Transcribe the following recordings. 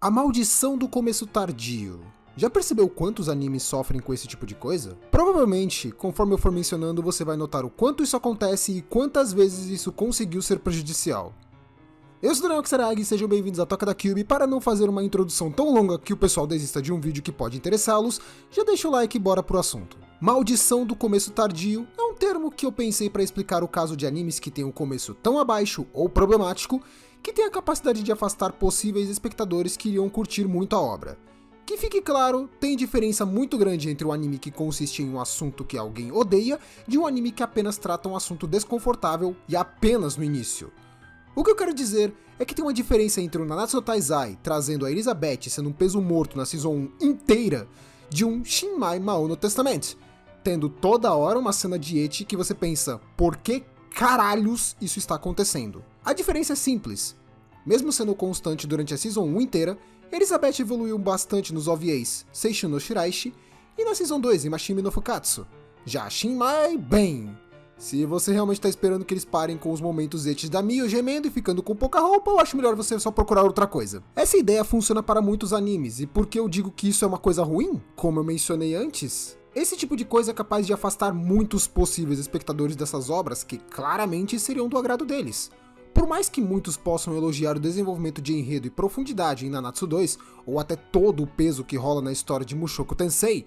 A maldição do começo tardio. Já percebeu quantos animes sofrem com esse tipo de coisa? Provavelmente, conforme eu for mencionando, você vai notar o quanto isso acontece e quantas vezes isso conseguiu ser prejudicial. Eu sou o Daniel Kisaragi e sejam bem-vindos à Toca da Cube. Para não fazer uma introdução tão longa que o pessoal desista de um vídeo que pode interessá-los, já deixa o like e bora pro assunto. Maldição do começo tardio é um termo que eu pensei para explicar o caso de animes que têm um começo tão abaixo ou problemático que tem a capacidade de afastar possíveis espectadores que iriam curtir muito a obra. Que fique claro, tem diferença muito grande entre um anime que consiste em um assunto que alguém odeia de um anime que apenas trata um assunto desconfortável e apenas no início. O que eu quero dizer é que tem uma diferença entre o Nanatsu no Taizai trazendo a Elizabeth sendo um peso morto na Season 1 inteira de um Shinmai Mao no Testament, tendo toda hora uma cena de ecchi que você pensa, por que caralhos isso está acontecendo? A diferença é simples. Mesmo sendo constante durante a Season 1 inteira, Elizabeth evoluiu bastante nos OVAs Seishun no Shiraishi e na Season 2 em Mashimi no Fukatsu. Já Shinmai, bem... Se você realmente está esperando que eles parem com os momentos ecchi da Mio gemendo e ficando com pouca roupa, eu acho melhor você só procurar outra coisa. Essa ideia funciona para muitos animes, e por que eu digo que isso é uma coisa ruim? Como eu mencionei antes, esse tipo de coisa é capaz de afastar muitos possíveis espectadores dessas obras que claramente seriam do agrado deles. Por mais que muitos possam elogiar o desenvolvimento de enredo e profundidade em Nanatsu 2, ou até todo o peso que rola na história de Mushoku Tensei,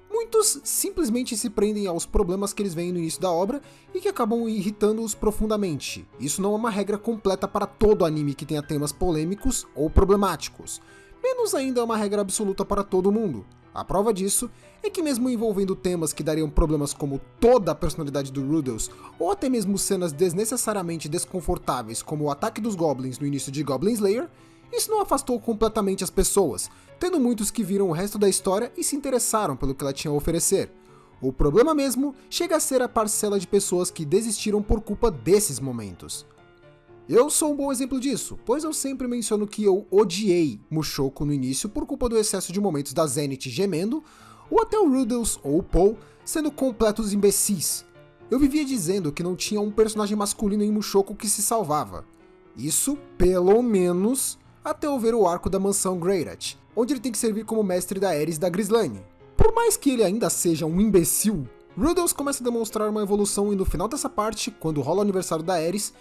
muitos simplesmente se prendem aos problemas que eles veem no início da obra e que acabam irritando-os profundamente. Isso não é uma regra completa para todo anime que tenha temas polêmicos ou problemáticos. Menos ainda é uma regra absoluta para todo mundo. A prova disso é que mesmo envolvendo temas que dariam problemas como toda a personalidade do Rudels, ou até mesmo cenas desnecessariamente desconfortáveis como o ataque dos Goblins no início de Goblin Slayer, isso não afastou completamente as pessoas, tendo muitos que viram o resto da história e se interessaram pelo que ela tinha a oferecer. O problema mesmo chega a ser a parcela de pessoas que desistiram por culpa desses momentos. Eu sou um bom exemplo disso, pois eu sempre menciono que eu odiei Mushoku no início por culpa do excesso de momentos da Zenith gemendo, ou até o Rudels ou o Paul sendo completos imbecis. Eu vivia dizendo que não tinha um personagem masculino em Mushoku que se salvava. Isso, pelo menos, até eu ver o arco da mansão Greyrat, onde ele tem que servir como mestre da Ares da Grislane. Por mais que ele ainda seja um imbecil, Rudels começa a demonstrar uma evolução e no final dessa parte, quando rola o aniversário da Ares,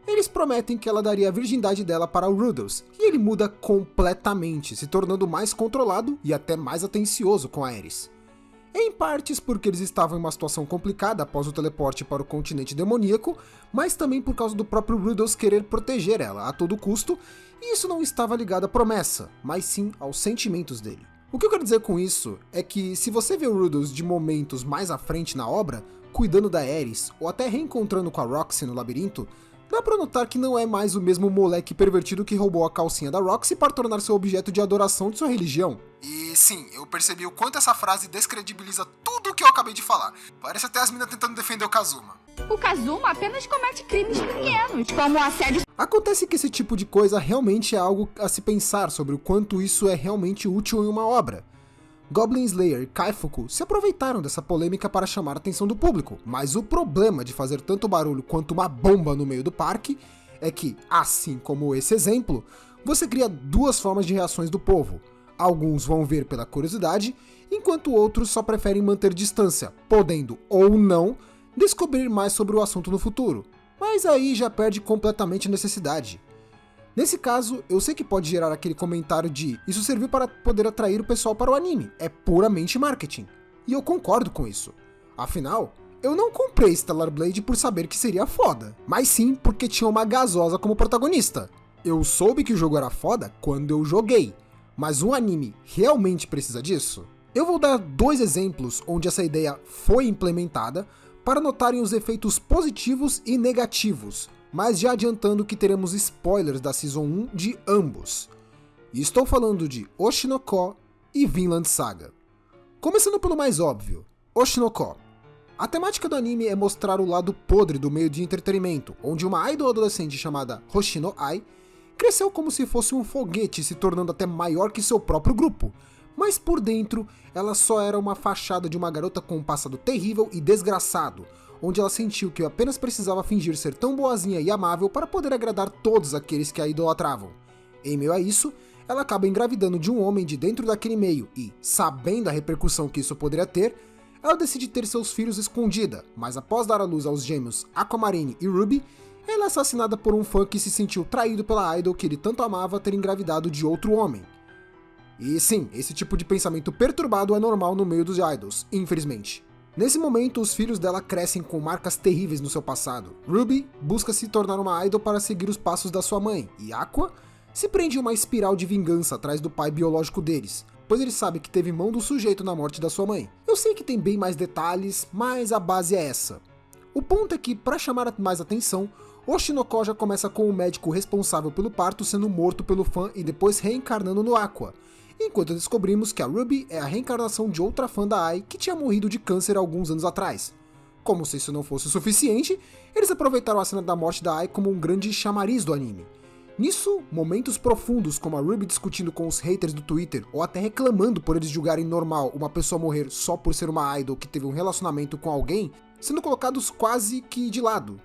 eles prometem que ela daria a virgindade dela para o Rudels, e ele muda completamente, se tornando mais controlado e até mais atencioso com a Ares. Em partes porque eles estavam em uma situação complicada após o teleporte para o continente demoníaco, mas também por causa do próprio Rudels querer proteger ela a todo custo, e isso não estava ligado à promessa, mas sim aos sentimentos dele. O que eu quero dizer com isso é que se você vê o Rudels de momentos mais à frente na obra, cuidando da Ares, ou até reencontrando com a Roxy no labirinto, dá pra notar que não é mais o mesmo moleque pervertido que roubou a calcinha da Roxy para tornar seu objeto de adoração de sua religião. E sim, eu percebi o quanto essa frase descredibiliza tudo o que eu acabei de falar. Parece até as minas tentando defender o Kazuma. O Kazuma apenas comete crimes pequenos, como o assédio. Acontece que esse tipo de coisa realmente é algo a se pensar sobre o quanto isso é realmente útil em uma obra. Goblin Slayer e Kaifuku se aproveitaram dessa polêmica para chamar a atenção do público, mas o problema de fazer tanto barulho quanto uma bomba no meio do parque é que, assim como esse exemplo, você cria duas formas de reações do povo. Alguns vão ver pela curiosidade, enquanto outros só preferem manter distância, podendo ou não descobrir mais sobre o assunto no futuro, mas aí já perde completamente a necessidade. Nesse caso, eu sei que pode gerar aquele comentário de isso serviu para poder atrair o pessoal para o anime, é puramente marketing. E eu concordo com isso. Afinal, eu não comprei Stellar Blade por saber que seria foda, mas sim porque tinha uma gasosa como protagonista. Eu soube que o jogo era foda quando eu joguei, mas um anime realmente precisa disso? Eu vou dar dois exemplos onde essa ideia foi implementada para notarem os efeitos positivos e negativos, mas já adiantando que teremos spoilers da Season 1 de ambos. E estou falando de Oshinoko e Vinland Saga. Começando pelo mais óbvio, Oshinoko. A temática do anime é mostrar o lado podre do meio de entretenimento, onde uma idol adolescente chamada Hoshino Ai cresceu como se fosse um foguete se tornando até maior que seu próprio grupo, mas por dentro ela só era uma fachada de uma garota com um passado terrível e desgraçado, onde ela sentiu que apenas precisava fingir ser tão boazinha e amável para poder agradar todos aqueles que a idolatravam. Em meio a isso, ela acaba engravidando de um homem de dentro daquele meio e, sabendo a repercussão que isso poderia ter, ela decide ter seus filhos escondida, mas após dar à luz aos gêmeos Aquamarine e Ruby, ela é assassinada por um fã que se sentiu traído pela idol que ele tanto amava ter engravidado de outro homem. E sim, esse tipo de pensamento perturbado é normal no meio dos idols, infelizmente. Nesse momento, os filhos dela crescem com marcas terríveis no seu passado. Ruby busca se tornar uma idol para seguir os passos da sua mãe, e Aqua se prende em uma espiral de vingança atrás do pai biológico deles, pois ele sabe que teve mão do sujeito na morte da sua mãe. Eu sei que tem bem mais detalhes, mas a base é essa. O ponto é que, para chamar mais atenção, Oshinoko já começa com o médico responsável pelo parto sendo morto pelo fã e depois reencarnando no Aqua, enquanto descobrimos que a Ruby é a reencarnação de outra fã da Ai que tinha morrido de câncer alguns anos atrás. Como se isso não fosse o suficiente, eles aproveitaram a cena da morte da Ai como um grande chamariz do anime. Nisso, momentos profundos como a Ruby discutindo com os haters do Twitter ou até reclamando por eles julgarem normal uma pessoa morrer só por ser uma idol que teve um relacionamento com alguém, sendo colocados quase que de lado.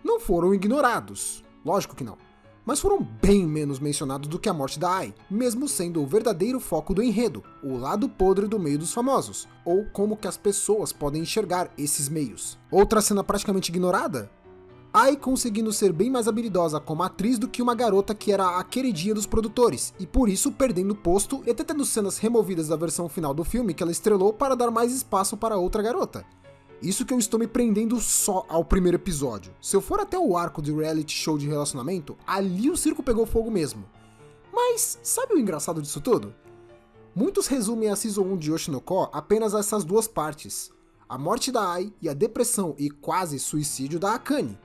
Não foram ignorados, lógico que não, mas foram bem menos mencionados do que a morte da Ai, mesmo sendo o verdadeiro foco do enredo, o lado podre do meio dos famosos, ou como que as pessoas podem enxergar esses meios. Outra cena praticamente ignorada? Ai conseguindo ser bem mais habilidosa como atriz do que uma garota que era a queridinha dos produtores, e por isso perdendo o posto e até tendo cenas removidas da versão final do filme que ela estrelou para dar mais espaço para outra garota. Isso que eu estou me prendendo só ao primeiro episódio. Se eu for até o arco de reality show de relacionamento, ali o circo pegou fogo mesmo. Mas sabe o engraçado disso tudo? Muitos resumem a Season 1 de Oshinoko apenas a essas duas partes. A morte da Ai e a depressão e quase suicídio da Akane.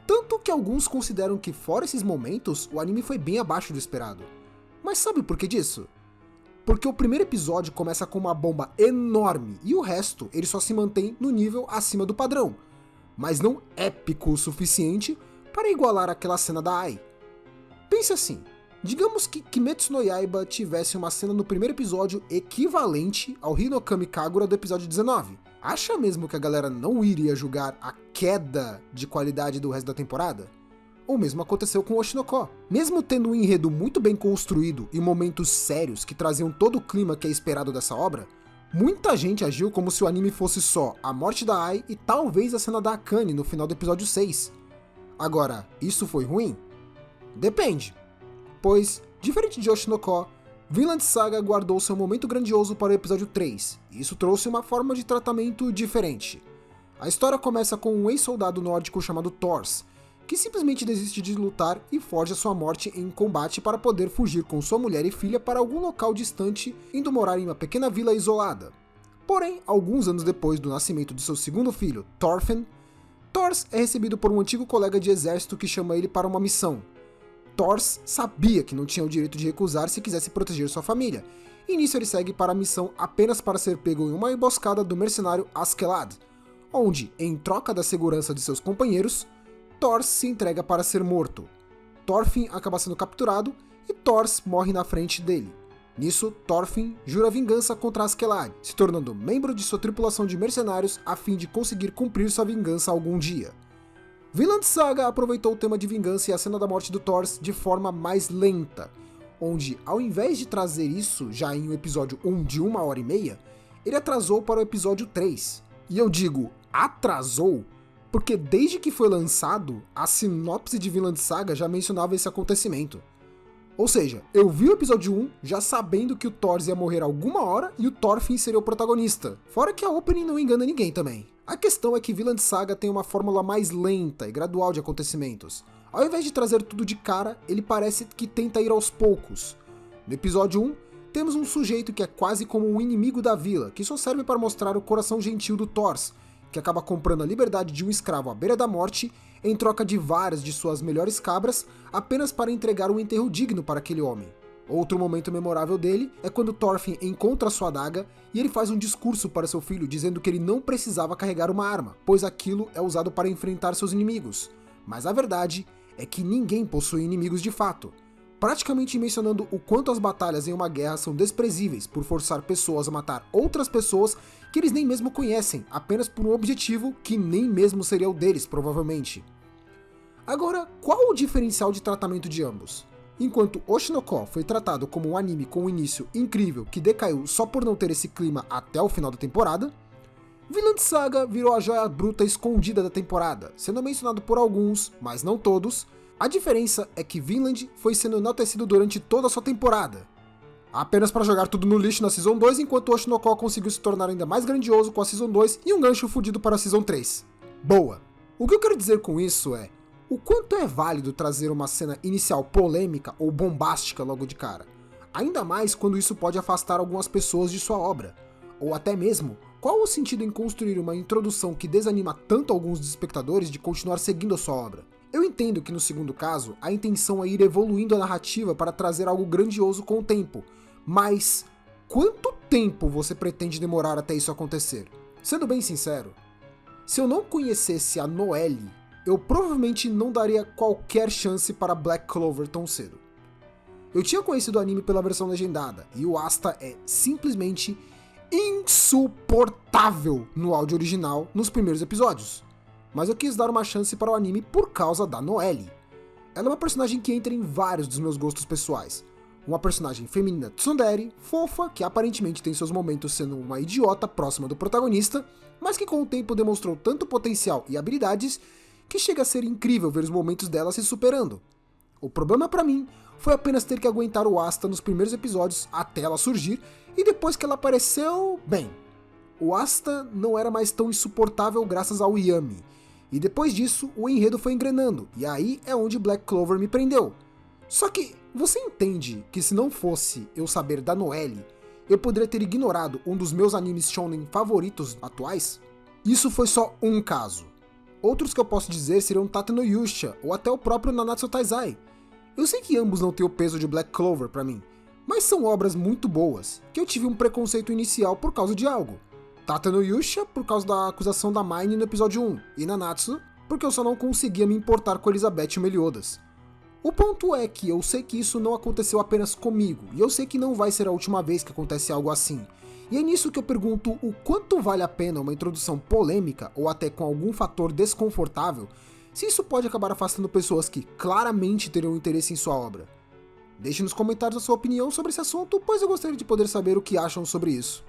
Tanto que alguns consideram que fora esses momentos, o anime foi bem abaixo do esperado. Mas sabe o porquê disso? Porque o primeiro episódio começa com uma bomba enorme e o resto ele só se mantém no nível acima do padrão, mas não épico o suficiente para igualar aquela cena da Ai. Pense assim, digamos que Kimetsu no Yaiba tivesse uma cena no primeiro episódio equivalente ao Hinokami Kagura do episódio 19. Acha mesmo que a galera não iria julgar a queda de qualidade do resto da temporada? O mesmo aconteceu com Oshinoko. Mesmo tendo um enredo muito bem construído e momentos sérios que traziam todo o clima que é esperado dessa obra, muita gente agiu como se o anime fosse só a morte da Ai e talvez a cena da Akane no final do episódio 6. Agora, isso foi ruim? Depende. Pois, diferente de Oshinoko, Vinland Saga guardou seu momento grandioso para o episódio 3, e isso trouxe uma forma de tratamento diferente. A história começa com um ex-soldado nórdico chamado Thors, que simplesmente desiste de lutar e forja sua morte em combate para poder fugir com sua mulher e filha para algum local distante, indo morar em uma pequena vila isolada. Porém, alguns anos depois do nascimento de seu segundo filho, Thorfinn, Thors é recebido por um antigo colega de exército que chama ele para uma missão. Thors sabia que não tinha o direito de recusar se quisesse proteger sua família, e nisso ele segue para a missão apenas para ser pego em uma emboscada do mercenário Askeladd, onde, em troca da segurança de seus companheiros, Thors se entrega para ser morto. Thorfinn acaba sendo capturado e Thors morre na frente dele. Nisso, Thorfinn jura vingança contra Askeladd, se tornando membro de sua tripulação de mercenários a fim de conseguir cumprir sua vingança algum dia. Vinland Saga aproveitou o tema de vingança e a cena da morte do Thors de forma mais lenta, onde, ao invés de trazer isso já em um episódio 1 de 1h30, ele atrasou para o episódio 3. E eu digo atrasou porque desde que foi lançado, a sinopse de Vinland Saga já mencionava esse acontecimento. Ou seja, eu vi o episódio 1 já sabendo que o Thors ia morrer alguma hora e o Thorfinn seria o protagonista. Fora que a opening não engana ninguém também. A questão é que Vinland Saga tem uma fórmula mais lenta e gradual de acontecimentos. Ao invés de trazer tudo de cara, ele parece que tenta ir aos poucos. No episódio 1, temos um sujeito que é quase como um inimigo da vila, que só serve para mostrar o coração gentil do Thors, que acaba comprando a liberdade de um escravo à beira da morte em troca de várias de suas melhores cabras apenas para entregar um enterro digno para aquele homem. Outro momento memorável dele é quando Thorfinn encontra sua adaga e ele faz um discurso para seu filho dizendo que ele não precisava carregar uma arma, pois aquilo é usado para enfrentar seus inimigos. Mas a verdade é que ninguém possui inimigos de fato, praticamente mencionando o quanto as batalhas em uma guerra são desprezíveis por forçar pessoas a matar outras pessoas que eles nem mesmo conhecem, apenas por um objetivo que nem mesmo seria o deles, provavelmente. Agora, qual o diferencial de tratamento de ambos? Enquanto Oshinoko foi tratado como um anime com um início incrível que decaiu só por não ter esse clima até o final da temporada, Vinland Saga virou a joia bruta escondida da temporada, sendo mencionado por alguns, mas não todos. A diferença é que Vinland foi sendo enaltecido durante toda a sua temporada, apenas para jogar tudo no lixo na Season 2, enquanto Oshinoko conseguiu se tornar ainda mais grandioso com a Season 2 e um gancho fudido para a Season 3. Boa! O que eu quero dizer com isso é, o quanto é válido trazer uma cena inicial polêmica ou bombástica logo de cara, ainda mais quando isso pode afastar algumas pessoas de sua obra, ou até mesmo, qual o sentido em construir uma introdução que desanima tanto alguns dos espectadores de continuar seguindo a sua obra? Eu entendo que no segundo caso, a intenção é ir evoluindo a narrativa para trazer algo grandioso com o tempo, mas quanto tempo você pretende demorar até isso acontecer? Sendo bem sincero, se eu não conhecesse a Noelle, eu provavelmente não daria qualquer chance para Black Clover tão cedo. Eu tinha conhecido o anime pela versão legendada, e o Asta é simplesmente insuportável no áudio original nos primeiros episódios. Mas eu quis dar uma chance para o anime por causa da Noelle. Ela é uma personagem que entra em vários dos meus gostos pessoais. Uma personagem feminina tsundere, fofa, que aparentemente tem seus momentos sendo uma idiota próxima do protagonista, mas que com o tempo demonstrou tanto potencial e habilidades que chega a ser incrível ver os momentos dela se superando. O problema pra mim foi apenas ter que aguentar o Asta nos primeiros episódios até ela surgir, e depois que ela apareceu, bem, o Asta não era mais tão insuportável graças ao Yami, e depois disso o enredo foi engrenando, e aí é onde Black Clover me prendeu. Só que você entende que se não fosse eu saber da Noelle, eu poderia ter ignorado um dos meus animes shonen favoritos atuais? Isso foi só um caso. Outros que eu posso dizer seriam Tate no Yusha, ou até o próprio Nanatsu Taizai. Eu sei que ambos não têm o peso de Black Clover pra mim, mas são obras muito boas, que eu tive um preconceito inicial por causa de algo. Tate no Yusha por causa da acusação da Mine no episódio 1, e Nanatsu porque eu só não conseguia me importar com Elizabeth e Meliodas. O ponto é que eu sei que isso não aconteceu apenas comigo, e eu sei que não vai ser a última vez que acontece algo assim. E é nisso que eu pergunto o quanto vale a pena uma introdução polêmica, ou até com algum fator desconfortável, se isso pode acabar afastando pessoas que claramente teriam interesse em sua obra. Deixe nos comentários a sua opinião sobre esse assunto, pois eu gostaria de poder saber o que acham sobre isso.